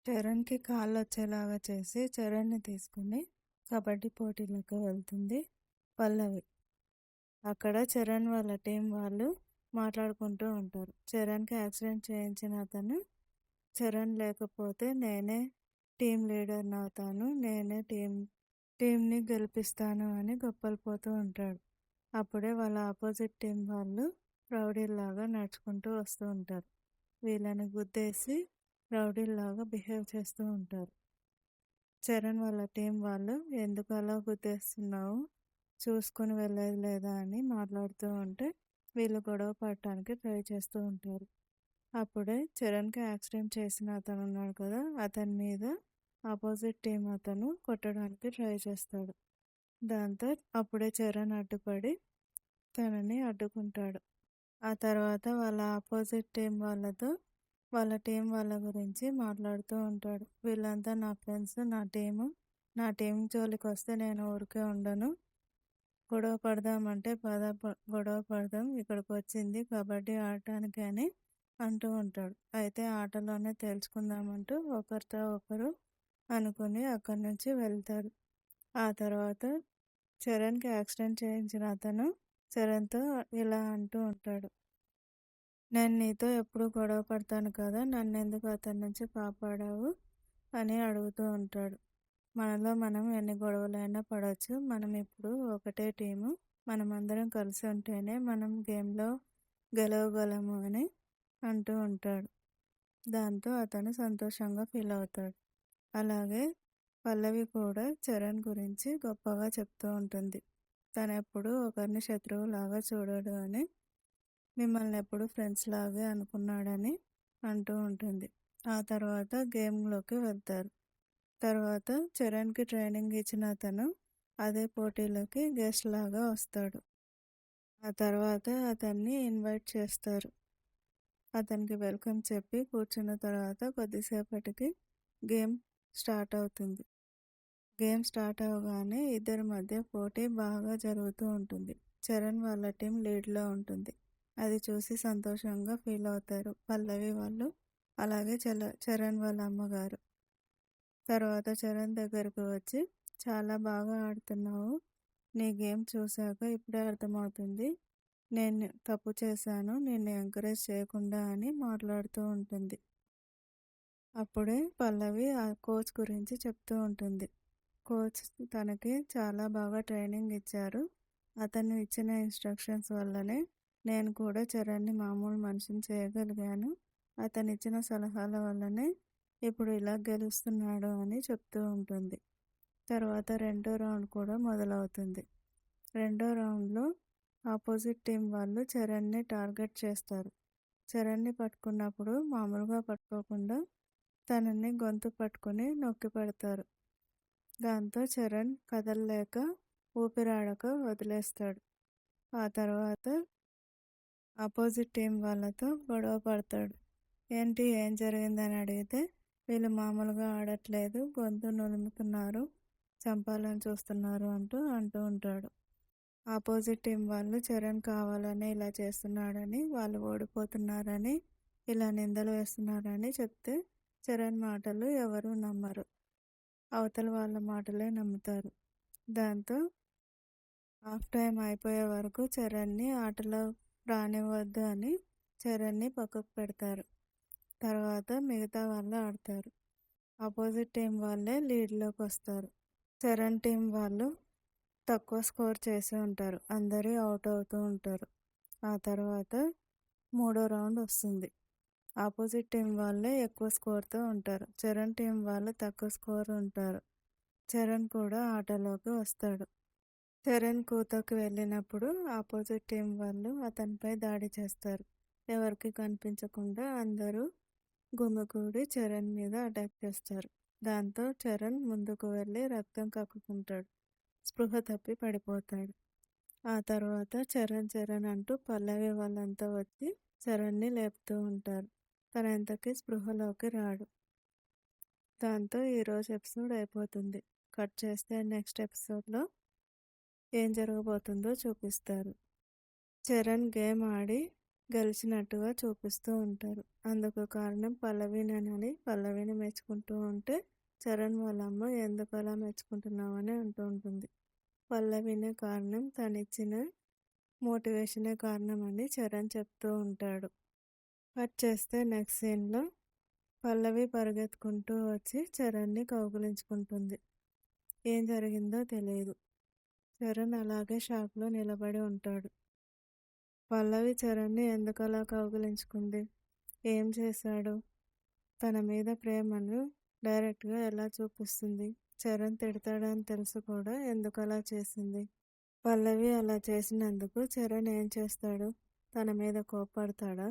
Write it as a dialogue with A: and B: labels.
A: చరణ్‌కి కాళ్ళొచ్చేలాగా చేసి చరణ్‌ని తీసుకొని కబడ్డీ పోటీలకు వెళ్తుంది పల్లవి. అక్కడ చరణ్ వాళ్ళ టీం వాళ్ళు మాట్లాడుకుంటూ ఉంటారు. చరణ్‌కి యాక్సిడెంట్ చేయించిన అతను చరణ్ లేకపోతే నేనే టీం లీడర్‌నవుతాను. నేనే టీంని గెలిపిస్తాను అని గొప్పలు ఉంటాడు. అప్పుడే వాళ్ళ ఆపోజిట్ టీం వాళ్ళు రౌడీల్లాగా నడుచుకుంటూ వస్తూ ఉంటారు. వీళ్ళని గుద్దేసి రౌడీల్లాగా బిహేవ్ చేస్తూ ఉంటారు. చరణ్ వాళ్ళ టీం వాళ్ళు ఎందుకు అలా గుద్దేస్తున్నావు, చూసుకుని వెళ్ళేది లేదా అని మాట్లాడుతూ ఉంటే వీళ్ళు గొడవ పడటానికి ట్రై చేస్తూ ఉంటారు. అప్పుడే చరణ్కి యాక్సిడెంట్ చేసిన అతను ఉన్నాడు కదా, అతని మీద ఆపోజిట్ టీం అతను కొట్టడానికి ట్రై చేస్తాడు. దాంతో అప్పుడే చరణ్ అడ్డుపడి తనని అడ్డుకుంటాడు. ఆ తర్వాత వాళ్ళ ఆపోజిట్ టీం వాళ్ళతో వాళ్ళ టీం వాళ్ళ గురించి మాట్లాడుతూ ఉంటాడు. వీళ్ళంతా నా ఫ్రెండ్స్, నా టీం జోలికి వస్తే నేను ఊరికే ఉండను. గొడవ పడదామంటే గొడవ పడదాం, ఇక్కడికి వచ్చింది కబడ్డీ ఆడటానికి అని అంటూ ఉంటాడు. అయితే ఆటలోనే తేల్చుకుందామంటూ ఒకరితో ఒకరు అనుకుని అక్కడి నుంచి వెళ్తారు. ఆ తర్వాత చరణ్కి యాక్సిడెంట్ చేయించిన అతను చరణ్తో ఇలా అంటూ ఉంటాడు, నేను నీతో ఎప్పుడు గొడవ పడతాను కదా, నన్ను ఎందుకు అతని నుంచి కాపాడావు అని అడుగుతూ ఉంటాడు. మనలో మనం ఎన్ని గొడవలైనా పడవచ్చు, మనం ఇప్పుడు ఒకటే టీము, మనమందరం కలిసి ఉంటేనే మనం గేమ్లో గెలవగలము అని అంటూ ఉంటాడు. దాంతో అతను సంతోషంగా ఫీల్ అవుతాడు. అలాగే పల్లవి కూడా చరణ్ గురించి గొప్పగా చెప్తూ ఉంటుంది. తను ఎప్పుడు ఒకరిని శత్రువులాగా చూడడు అని, మిమ్మల్ని ఎప్పుడు ఫ్రెండ్స్ లాగే అనుకున్నాడని అంటూ ఉంటుంది. ఆ తర్వాత గేమ్లోకి వెళ్తారు. తర్వాత చరణ్కి ట్రైనింగ్ ఇచ్చిన అతను అదే పోటీలోకి గెస్ట్ లాగా వస్తాడు. ఆ తర్వాత అతన్ని ఇన్వైట్ చేస్తారు. అతనికి వెల్కమ్ చెప్పి కూర్చున్న తర్వాత కొద్దిసేపటికి గేమ్ స్టార్ట్ అవుతుంది. గేమ్ స్టార్ట్ అవగానే ఇద్దరి మధ్య పోటీ బాగా జరుగుతూ ఉంటుంది. చరణ్ వాళ్ళ టీం లీడ్లో ఉంటుంది. అది చూసి సంతోషంగా ఫీల్ అవుతారు పల్లవి వాళ్ళు, అలాగే చరణ్ వాళ్ళ అమ్మగారు. తర్వాత చరణ్ దగ్గరకు వచ్చి, చాలా బాగా ఆడుతున్నావు, నీ గేమ్ చూశాక ఇప్పుడే అర్థమవుతుంది నేను తప్పు చేశాను, నిన్ను ఎంకరేజ్ చేయకుండా అని మాట్లాడుతూ ఉంటుంది. అప్పుడే పల్లవి ఆ కోచ్ గురించి చెప్తూ ఉంటుంది. కోచ్ తనకి చాలా బాగా ట్రైనింగ్ ఇచ్చారు. అతను ఇచ్చిన ఇన్స్ట్రక్షన్స్ వల్లనే నేను కూడా చరణ్ని మామూలు మనిషిని చేయగలిగాను. అతను ఇచ్చిన సలహాల వల్లనే ఇప్పుడు ఇలా గెలుస్తున్నాడు అని చెప్తూ ఉంటుంది. తర్వాత రెండో రౌండ్ కూడా మొదలవుతుంది. రెండో రౌండ్లో ఆపోజిట్ టీం వాళ్ళు చరణ్ని టార్గెట్ చేస్తారు. చరణ్ని పట్టుకున్నప్పుడు మామూలుగా పట్టుకోకుండా తనని గొంతు పట్టుకుని నొక్కి పెడతారు. దాంతో చరణ్ కదలలేక ఊపిరాడక వదిలేస్తాడు. ఆ తర్వాత ఆపోజిట్ టీం వాళ్ళతో గొడవ పడతాడు. ఏంటి, ఏం జరిగిందని అడిగితే వీళ్ళు మామూలుగా ఆడట్లేదు, గొంతు నులుముతున్నారు, చంపాలని చూస్తున్నారు అంటూ ఉంటాడు. ఆపోజిట్ టీం వాళ్ళు చరణ్ కావాలని ఇలా చేస్తున్నాడని, వాళ్ళు ఓడిపోతున్నారని, ఇలా నిందలు వేస్తున్నారని చెప్తే చరణ్ మాటలు ఎవరు నమ్మరు. అవతల వాళ్ళ మాటలే నమ్ముతారు. దాంతో హాఫ్ టైం అయిపోయే వరకు చరణ్ని ఆటలో రానివ్వద్దు అని చరణ్ని పక్కకు పెడతారు. తర్వాత మిగతా వాళ్ళు ఆడతారు. ఆపోజిట్ టీం వాళ్ళే లీడ్లోకి వస్తారు. చరణ్ టీం వాళ్ళు తక్కువ స్కోర్ చేసి ఉంటారు, అందరూ అవుట్ అవుతూ ఉంటారు. ఆ తర్వాత మూడో రౌండ్ వస్తుంది. ఆపోజిట్ టీం వాళ్ళే ఎక్కువ స్కోర్తో ఉంటారు, చరణ్ టీం వాళ్ళు తక్కువ స్కోర్ ఉంటారు. చరణ్ కూడా ఆటలోకి వస్తాడు. చరణ్ కూతకు వెళ్ళినప్పుడు ఆపోజిట్ టీం వాళ్ళు అతనిపై దాడి చేస్తారు. ఎవరికి కనిపించకుండా అందరూ గుమిగూడి చరణ్ మీద అటాక్ చేస్తారు. దాంతో చరణ్ ముందుకు వెళ్ళి రక్తం కక్కుకుంటాడు, స్పృహ తప్పి పడిపోతాడు. ఆ తర్వాత చరణ్ అంటూ పల్లవి వాళ్ళంతా వచ్చి చరణ్ని లేపుతూ ఉంటారు. తన ఇంతకీ స్పృహలోకి రాడు. దాంతో ఈరోజు ఎపిసోడ్ అయిపోతుంది. కట్ చేస్తే నెక్స్ట్ ఎపిసోడ్లో ఏం జరగబోతుందో చూపిస్తారు. చరణ్ గేమ్ ఆడి గెలిచినట్టుగా చూపిస్తూ ఉంటారు. అందుకు కారణం పల్లవినేనని పల్లవిని మెచ్చుకుంటూ ఉంటే చరణ్ వాళ్ళ అమ్మ ఎందుకు అలా మెచ్చుకుంటున్నావని అంటూ ఉంటుంది. పల్లవినే కారణం, తనిచ్చిన మోటివేషనే కారణం అని చరణ్ చెప్తూ ఉంటాడు. కట్ చేస్తే నెక్స్ట్ సీన్లో పల్లవి పరిగెత్తుకుంటూ వచ్చి చరణ్ని కౌగిలించుకుంటుంది. ఏం జరిగిందో తెలియదు. చరణ్ అలాగే షాక్లో నిలబడి ఉంటాడు. పల్లవి చరణ్ని ఎందుకలా కౌగిలించుకుంది? ఏం చేశాడు? తన మీద ప్రేమను డైరెక్ట్గా ఎలా చూపిస్తుంది? చరణ్ తిడతాడని తెలుసు కూడా ఎందుకు అలా చేసింది? పల్లవి అలా చేసినందుకు చరణ్ ఏం చేస్తాడు? తన మీద కోప్పడతాడా?